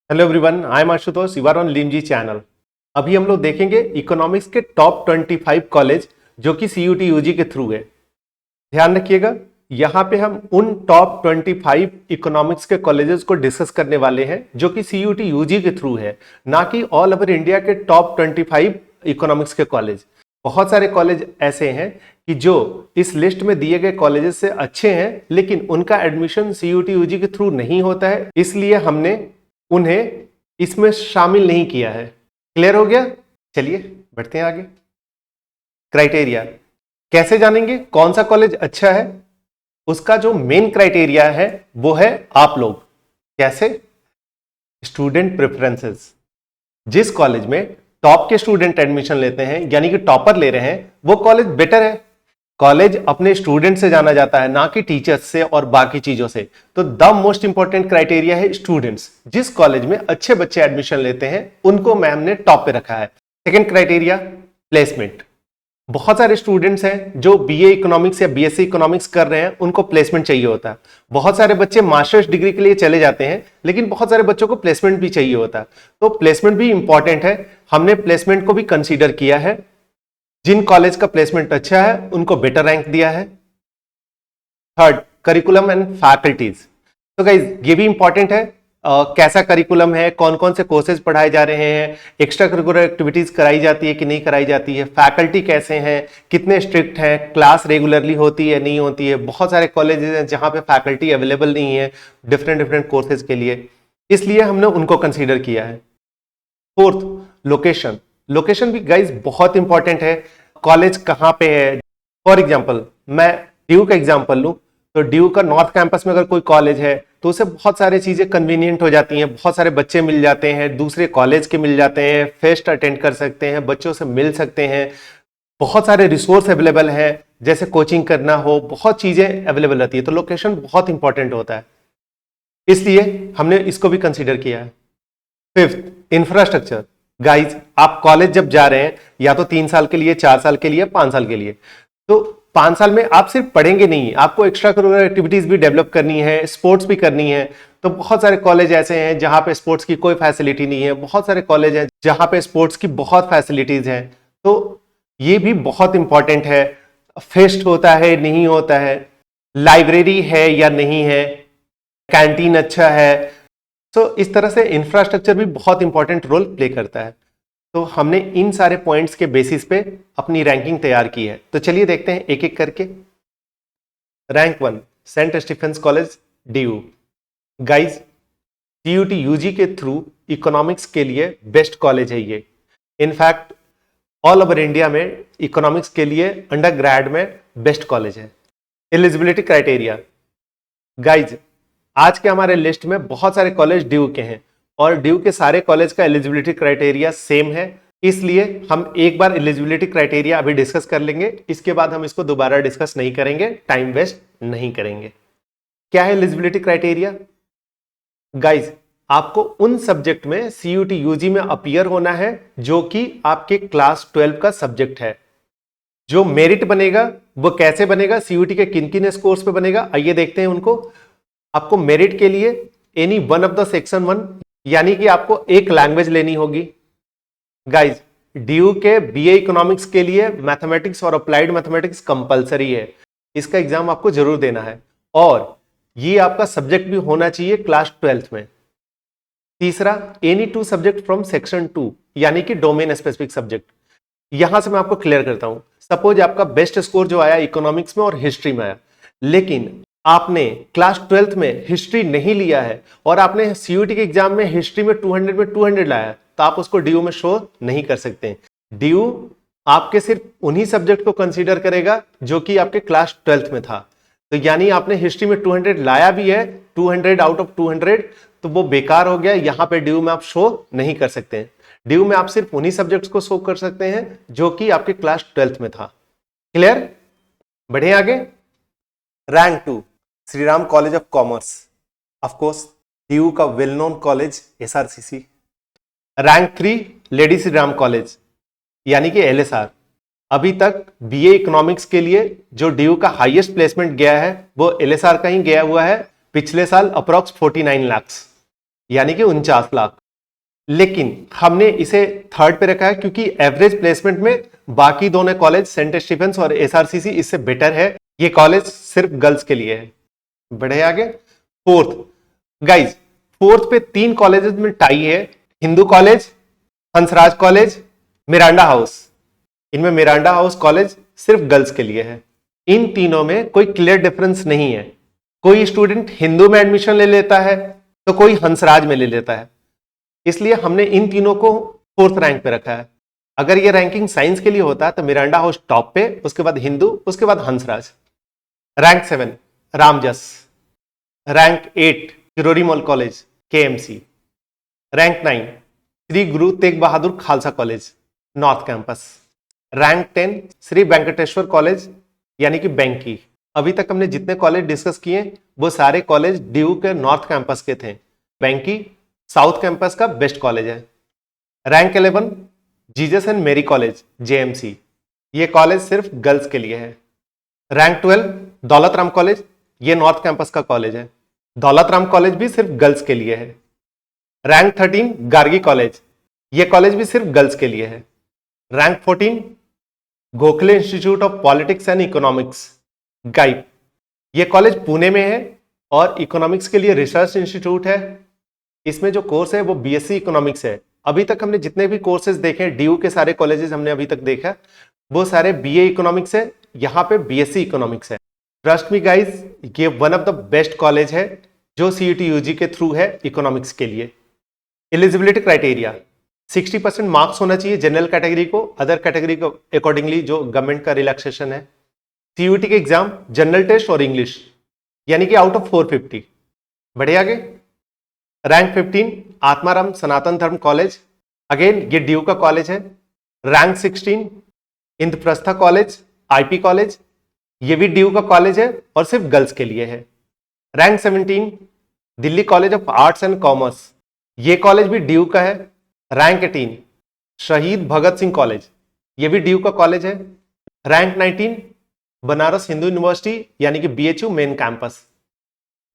Hello everyone, I am Ashutosh, you are on Limji channel. अभी हम लोग देखेंगे इकोनॉमिक्स के टॉप 25 कॉलेज जो कि सीयूटी यूजी के थ्रू है। ध्यान रखिएगा, यहाँ पे हम उन टॉप 25 इकोनॉमिक्स के कॉलेजेस को डिस्कस करने वाले हैं जो कि सीयूटी यूजी के थ्रू है, ना कि ऑल ओवर इंडिया के टॉप 25 इकोनॉमिक्स के कॉलेज। बहुत सारे कॉलेज ऐसे हैं कि जो इस लिस्ट में दिए गए कॉलेजेस से अच्छे हैं, लेकिन उनका एडमिशन सीयूटी यूजी के थ्रू नहीं होता है, इसलिए हमने उन्हें इसमें शामिल नहीं किया है। क्लियर हो गया? चलिए बढ़ते हैं आगे। क्राइटेरिया कैसे जानेंगे कौन सा कॉलेज अच्छा है? उसका जो मेन क्राइटेरिया है वो है आप लोग। कैसे? Student preferences. जिस कॉलेज में टॉप के स्टूडेंट एडमिशन लेते हैं, यानी कि टॉपर ले रहे हैं, वो कॉलेज बेटर है। कॉलेज अपने स्टूडेंट से जाना जाता है, ना कि टीचर्स से और बाकी चीजों से। तो द मोस्ट इंपॉर्टेंट क्राइटेरिया है स्टूडेंट्स। जिस कॉलेज में अच्छे बच्चे एडमिशन लेते हैं उनको मैम ने टॉप पे रखा है। Second criteria placement. बहुत सारे स्टूडेंट्स हैं जो बीए इकोनॉमिक्स या बीएससी इकोनॉमिक्स कर रहे हैं, उनको प्लेसमेंट चाहिए होता है। बहुत सारे बच्चे मास्टर्स डिग्री के लिए चले जाते हैं, लेकिन बहुत सारे बच्चों को प्लेसमेंट भी चाहिए होता है। तो प्लेसमेंट भी इंपॉर्टेंट है, हमने प्लेसमेंट को भी कंसीडर किया है। जिन कॉलेज का प्लेसमेंट अच्छा है उनको बेटर रैंक दिया है। Third, curriculum and faculties. तो गाइज ये भी इंपॉर्टेंट है, कैसा करिकुलम है, कौन कौन से कोर्सेज पढ़ाए जा रहे हैं, एक्स्ट्रा करिकुलर एक्टिविटीज कराई जाती है कि नहीं कराई जाती है, फैकल्टी कैसे हैं, कितने स्ट्रिक्ट हैं, क्लास रेगुलरली होती है नहीं होती है। बहुत सारे कॉलेजेस हैं जहां पे फैकल्टी अवेलेबल नहीं है डिफरेंट कोर्सेज के लिए, इसलिए हमने उनको कंसीडर किया है। Fourth, location. लोकेशन भी गाइज बहुत इंपॉर्टेंट है। कॉलेज कहाँ पे है? फॉर एग्जाम्पल मैं ड्यू का एग्जाम्पल लूं तो ड्यू का नॉर्थ कैंपस में अगर कोई कॉलेज है तो उसे बहुत सारी चीजें कन्वीनियंट हो जाती हैं। बहुत सारे बच्चे मिल जाते हैं, दूसरे कॉलेज के मिल जाते हैं, फेस्ट अटेंड कर सकते हैं, बच्चों से मिल सकते हैं, बहुत सारे रिसोर्स अवेलेबल है, जैसे कोचिंग करना हो, बहुत चीजें अवेलेबल रहती है। तो लोकेशन बहुत इंपॉर्टेंट होता है, इसलिए हमने इसको भी कंसिडर किया है। Fifth, infrastructure. गाइज आप कॉलेज जब जा रहे हैं, या तो 3 साल के लिए, 4 साल के लिए, 5 साल के लिए, तो 5 साल में आप सिर्फ पढ़ेंगे नहीं, आपको एक्स्ट्रा करिकुलर एक्टिविटीज भी डेवलप करनी है, स्पोर्ट्स भी करनी है। तो बहुत सारे कॉलेज ऐसे हैं जहां पे स्पोर्ट्स की कोई फैसिलिटी नहीं है, बहुत सारे कॉलेज हैं जहां पे स्पोर्ट्स की बहुत फैसिलिटीज हैं। तो ये भी बहुत इंपॉर्टेंट है। फेस्ट होता है नहीं होता है, लाइब्रेरी है या नहीं है, कैंटीन अच्छा है। तो इस तरह से इंफ्रास्ट्रक्चर भी बहुत इंपॉर्टेंट रोल प्ले करता है। तो हमने इन सारे पॉइंट्स के बेसिस पे अपनी रैंकिंग तैयार की है। तो चलिए देखते हैं एक एक करके। Rank 1, saint stephen's college DU. Guys CUET UG के थ्रू इकोनॉमिक्स के लिए बेस्ट कॉलेज है ये। इनफैक्ट ऑल ओवर इंडिया में इकोनॉमिक्स के लिए अंडर ग्रेड में बेस्ट कॉलेज है। Eligibility criteria. गाइज आज के हमारे लिस्ट में बहुत सारे कॉलेज ड्यू के हैं और ड्यू के सारे कॉलेज का एलिजिबिलिटी क्राइटेरिया सेम है, इसलिए हम एक बार एलिजिबिलिटी क्राइटेरिया अभी डिस्कस कर लेंगे, इसके बाद हम इसको दोबारा डिस्कस नहीं करेंगे, टाइम वेस्ट नहीं करेंगे। क्या है एलिजिबिलिटी क्राइटेरिया? गाइज आपको उन सब्जेक्ट में सीयूटी यूजी में अपीयर होना है जो कि आपके क्लास 12 का सब्जेक्ट है। जो मेरिट बनेगा वो कैसे बनेगा, सीयूटी के किन किन स्कोर्स पे बनेगा, आइए देखते हैं उनको। आपको मेरिट के लिए any one of the section 1, यानी कि आपको एक लैंग्वेज लेनी होगी। गाइज ड्यू के बीए इकोनॉमिक्स के लिए मैथमेटिक्स और अप्लाइड मैथमेटिक्स कंपलसरी है, इसका एग्जाम आपको जरूर देना है और ये आपका सब्जेक्ट भी होना चाहिए क्लास 12th में। तीसरा, एनी 2 सब्जेक्ट फ्रॉम सेक्शन 2, यानी कि डोमेन स्पेसिफिक सब्जेक्ट। यहां से मैं आपको क्लियर करता हूं, सपोज आपका बेस्ट स्कोर जो आया इकोनॉमिक्स में और हिस्ट्री में आया, लेकिन आपने क्लास 12th में हिस्ट्री नहीं लिया है और आपने सीयूटी के एग्जाम में हिस्ट्री में 200 में 200 लाया, तो आप उसको ड्यू में शो नहीं कर सकते। ड्यू आपके सिर्फ उन्हीं सब्जेक्ट को कंसीडर करेगा जो कि आपके क्लास 12th में था। तो यानी आपने हिस्ट्री में 200 लाया भी है, 200 आउट ऑफ 200, तो वो बेकार हो गया, यहां पे ड्यू में आप शो नहीं कर सकते हैं। ड्यू में आप सिर्फ उन्हीं सब्जेक्ट्स को शो कर सकते हैं जो कि आपके क्लास 12th में था। क्लियर? बढ़े आगे। Rank 2, Shri Ram college of commerce, of course DU का well known college SRCC. Rank 3, lady Shri Ram college, यानी कि एलएसआर। अभी तक बीए इकोनॉमिक्स के लिए जो डीयू का हाईएस्ट प्लेसमेंट गया है वो एलएसआर का ही गया हुआ है, पिछले साल अप्रॉक्स 49 लाख। यानी कि 49 लाख। लेकिन हमने इसे थर्ड पे रखा है क्योंकि एवरेज प्लेसमेंट में बाकी दोनों कॉलेज सेंट स्टीफेंस और एसआरसीसी इससे बेटर है। ये कॉलेज सिर्फ गर्ल्स के लिए है। बढ़े आगे। फोर्थ गाइज, फोर्थ पे 3 कॉलेजेस में टाई है, Hindu college, Hansraj college, Miranda house. इनमें मिरांडा हाउस कॉलेज सिर्फ गर्ल्स के लिए है। इन तीनों में कोई क्लियर डिफरेंस नहीं है। कोई स्टूडेंट हिंदू में एडमिशन ले लेता है तो कोई हंसराज में ले लेता है, इसलिए हमने इन तीनों को फोर्थ रैंक पे रखा है। अगर ये रैंकिंग साइंस के लिए होता तो मिरांडा हाउस टॉप पे, उसके बाद हिंदू, उसके बाद Hansraj. Rank 7 Ramjas, rank 8 Kirori Mal college KMC, rank 9 Shri Guru Tegh Bahadur Khalsa college north campus, rank 10 Shri Venkateswara college यानी कि बैंकी। अभी तक हमने जितने कॉलेज डिस्कस किए वो सारे कॉलेज ड्यू के नॉर्थ कैंपस के थे। बैंकी साउथ कैंपस का बेस्ट कॉलेज है। रैंक 11 जीजस एंड मेरी कॉलेज जेएमसी, ये कॉलेज सिर्फ गर्ल्स के लिए है। रैंक 12 दौलत राम कॉलेज, ये नॉर्थ कैंपस का कॉलेज है। दौलत राम कॉलेज भी सिर्फ गर्ल्स के लिए है। रैंक 13 गार्गी कॉलेज, ये कॉलेज भी सिर्फ गर्ल्स के लिए है। Rank 14 Gokhale institute of politics and economics GIPE, ये कॉलेज पुणे में है और इकोनॉमिक्स के लिए रिसर्च इंस्टीट्यूट है। इसमें जो कोर्स है वो बीएससी इकोनॉमिक्स है। अभी तक हमने जितने भी कोर्सेज देखे, ड्यू के सारे कॉलेजेस हमने अभी तक देखा, वो सारे बीए इकोनॉमिक्स है, यहाँ पे बीएससी इकोनॉमिक्स है। ट्रस्ट मी गाइज, ये one of the best college है जो सीयूटी यूजी के थ्रू है इकोनॉमिक्स के लिए। एलिजिबिलिटी क्राइटेरिया 60% मार्क्स होना चाहिए जनरल कैटेगरी को, अदर कैटेगरी को अकॉर्डिंगली जो गवर्नमेंट का रिलैक्सेशन है। सीयूटी के एग्जाम जनरल टेस्ट और इंग्लिश, यानी कि आउट ऑफ 450। बढ़े आगे। रैंक 15 आत्माराम सनातन धर्म कॉलेज, अगेन ये ड्यू का कॉलेज है। Rank 16 Indraprastha college IP college, ये भी ड्यू का कॉलेज है और सिर्फ गर्ल्स के लिए है। Rank 17 Delhi college of arts and commerce, ये कॉलेज भी ड्यू का है। रैंक 18 शहीद भगत सिंह कॉलेज, ये भी ड्यू का कॉलेज है। रैंक 19 बनारस हिंदू यूनिवर्सिटी यानी कि बीएचयू मेन कैंपस,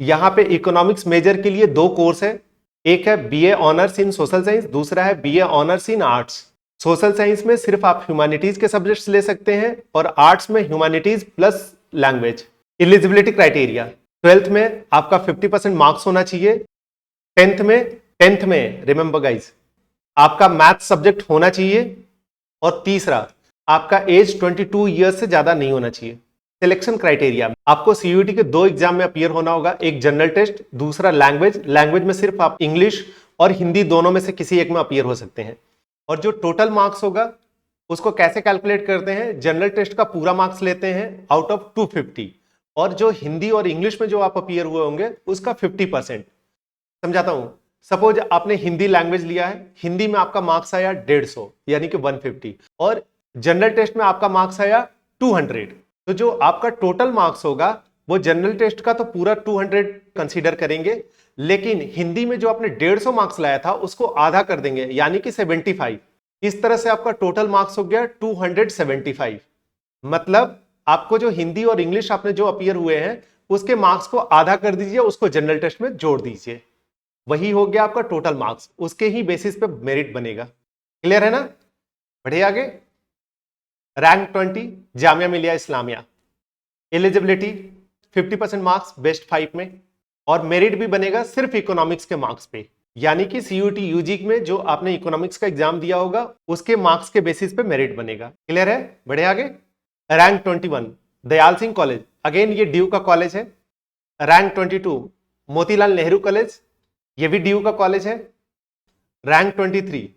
यहां पे इकोनॉमिक्स मेजर के लिए 2 कोर्स है, एक है BA honours in social science, दूसरा है BA honours in arts. Social science में सिर्फ आप ह्यूमैनिटीज के सब्जेक्ट्स ले सकते हैं और आर्ट्स में humanities plus language. Eligibility criteria 12th में आपका 50% मार्क्स होना चाहिए। 10th में रिमेंबर गाइज आपका मैथ सब्जेक्ट होना चाहिए, और तीसरा आपका एज 22 ईयर्स से ज्यादा नहीं होना चाहिए। सिलेक्शन क्राइटेरिया, आपको सीयूटी के 2 एग्जाम में अपीयर होना होगा, एक जनरल टेस्ट, दूसरा लैंग्वेज में सिर्फ आप इंग्लिश और हिंदी दोनों में से किसी एक में अपीयर हो सकते हैं। और जो टोटल मार्क्स होगा उसको कैसे कैलकुलेट करते हैं, जनरल टेस्ट का पूरा मार्क्स लेते हैं आउट ऑफ 250, और जो हिंदी और इंग्लिश में जो आप अपीयर हुए होंगे उसका 50%। समझाता हूं, सपोज आपने हिंदी लैंग्वेज लिया है, हिंदी में आपका मार्क्स आया 150 यानी कि 150, और जनरल टेस्ट में आपका मार्क्स आया 200, तो जो आपका टोटल मार्क्स होगा वो जनरल टेस्ट का तो पूरा 200 कंसीडर करेंगे, लेकिन हिंदी में जो आपने 150 मार्क्स लाया था उसको आधा कर देंगे यानी कि 75। इस तरह से आपका टोटल मार्क्स हो गया 275। मतलब आपको जो हिंदी और इंग्लिश आपने जो अपीयर हुए हैं उसके मार्क्स को आधा कर दीजिए, उसको जनरल टेस्ट में जोड़ दीजिए, वही हो गया आपका टोटल मार्क्स, उसके ही बेसिस पे मेरिट बनेगा। क्लियर है ना? बढ़िए आगे। Rank 20 Jamia Millia Islamia, eligibility 50% marks best 5 में, और मेरिट भी बनेगा सिर्फ इकोनॉमिक्स के मार्क्स पे, यानी कि सीयूटी यूजी में जो आपने इकोनॉमिक्स का एग्जाम दिया होगा उसके मार्क्स के बेसिस पे मेरिट बनेगा। क्लियर है? बढ़े आगे। Rank 21 Dayal Singh college, again ये ड्यू का कॉलेज है। रैंक 22 मोतीलाल नेहरू कॉलेज, ये भी ड्यू का कॉलेज है। Rank 23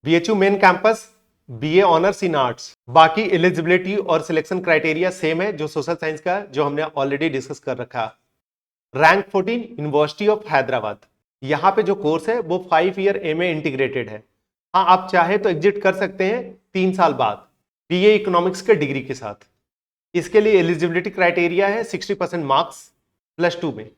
BHU main campus BA honours in arts. बाकी एलिजिबिलिटी और सिलेक्शन क्राइटेरिया सेम है जो सोशल साइंस का, जो हमने ऑलरेडी डिस्कस कर रखा। रैंक 14 यूनिवर्सिटी ऑफ हैदराबाद, यहाँ पे जो कोर्स है वो 5 ईयर एमए इंटीग्रेटेड है। हाँ, आप चाहे तो एग्जिट कर सकते हैं 3 साल बाद बीए इकोनॉमिक्स के डिग्री के साथ। इसके लिए एलिजिबिलिटी क्राइटेरिया है 60% मार्क्स +2 में।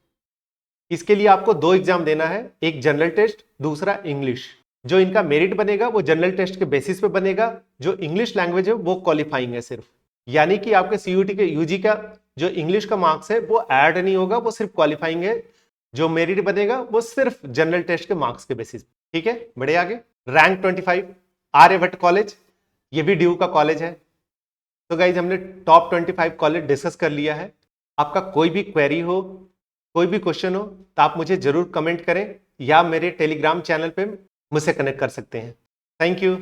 इसके लिए आपको 2 एग्जाम देना है, एक जनरल टेस्ट, दूसरा इंग्लिश। जो इनका मेरिट बनेगा वो जनरल टेस्ट के बेसिस पे बनेगा, जो इंग्लिश लैंग्वेज है वो क्वालिफाइंग है सिर्फ, यानी कि आपके सीयूटी के यूजी का जो इंग्लिश का मार्क्स है वो ऐड नहीं होगा, वो सिर्फ क्वालिफाइंग है। जो मेरिट बनेगा वो सिर्फ जनरल टेस्ट के मार्क्स के बेसिस पे। ठीक है, बढ़े आगे। रैंक 25 आर्यभट्ट कॉलेज, ये भी ड्यू का कॉलेज है। तो गाइज हमने टॉप 25 कॉलेज डिस्कस कर लिया है। आपका कोई भी क्वेरी हो, कोई भी क्वेश्चन हो तो आप मुझे जरूर कमेंट करें या मेरे टेलीग्राम चैनल पे मुझसे कनेक्ट कर सकते हैं। Thank you.